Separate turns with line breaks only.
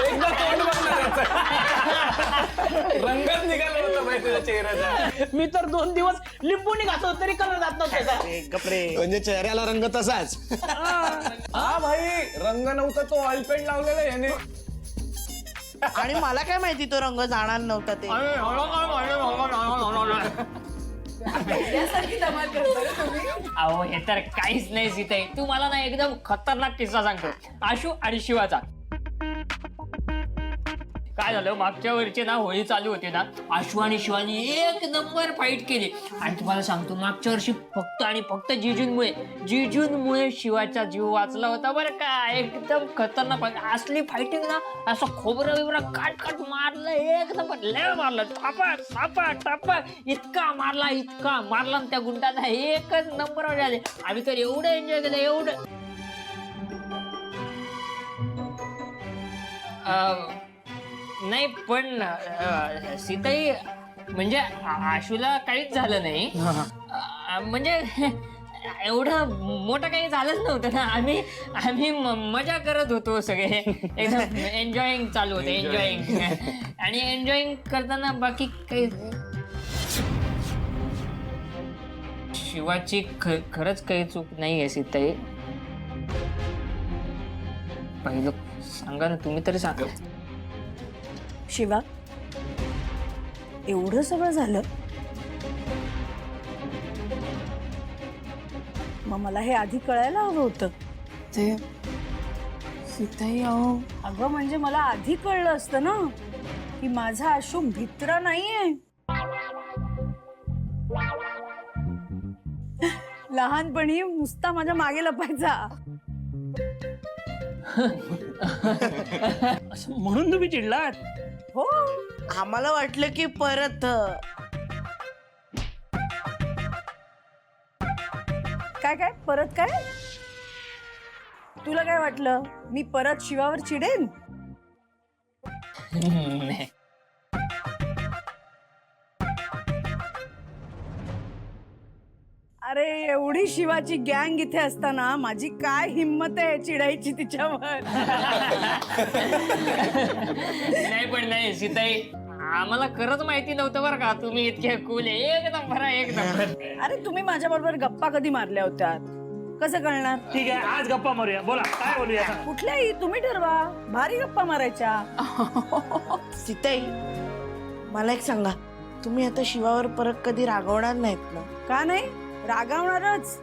एकदा तोंड बघणार रंगच निघाला होता माहिती त्याच्या चेहऱ्याचा.
मी तर 2 दिवस लिंबूनी घासतो तरी कलर जात नव्हता.
कपडे
म्हणजे चेहऱ्याला रंग तसाच.
हा भाई रंग नव्हता तो ऑइल पेंट लावलेला याने.
आणि मला काय माहिती तो रंग जाणार नव्हता ते.
अहो हे तर काहीच नाही सीताई. तू मला ना एकदम खतरनाक किस्सा सांगतो आशू आणि शिवाचा. काय झालं मागच्या वर्षी ना होळी चालू होती ना, आशू आणि शिवानी 1 नंबर फाईट केली. आणि तुम्हाला सांगतो मागच्या वर्षी फक्त आणि फक्त जिजूंमुळे शिवाचा जीव वाचला होता बरं का. एकदम खतरनाक असली फायटिंग ना, असं खोबरं बिबरं काट मारलं 1 नंबर. लय मारलं टापा इतका मारला त्या गुंडाला 1च नंबर झाले. आम्ही तर एवढं एन्जॉय केलं एवढं. नाही पण सीताई म्हणजे आशूला काहीच झालं नाही. म्हणजे एवढं मोठं काही झालंच नव्हतं ना. आम्ही मजा करत होतो सगळे. एकदम एन्जॉईंग चालू होतं एन्जॉईंग. आणि एन्जॉईंग करताना बाकी काही शिवाची खरंच काही चूक नाही आहे सीताई. पहिलं सांगा ना तुम्ही तरी सांगा.
शिवा एवढं सगळं झालं मग मला हे आधी कळायला हवं होतं.
ते सीताई अहो
अगं म्हणजे मला आधी कळलं असतं ना की माझा आशू भित्रा नाहीये. लहानपणी नुसता माझ्या मागे लपायचा.
असं म्हणून तुम्ही चिडलात.
हो
आम्हाला वाटलं की परत
काय परत काय. तुला काय वाटलं मी परत शिवावर चिडेन. अरे एवढी शिवाची गँग इथे असताना माझी काय हिम्मत आहे चिडायची तिच्यावर.
नाही सीताई आम्हाला खरंच माहिती नव्हतं बरं का तुम्ही इतके कूल आहे. एक नंबर.
अरे तुम्ही माझ्या बरोबर गप्पा कधी मारल्या होत्या कसं कळणार.
ठीक आहे आज गप्पा मारूया. बोला काय बोलूया.
कुठल्याही तुम्ही ठरवा. भारी गप्पा मारायच्या.
सीताई मला एक सांगा, तुम्ही आता शिवावर परत कधी रागवणार नाहीत ना.
का नाही रागावणारच.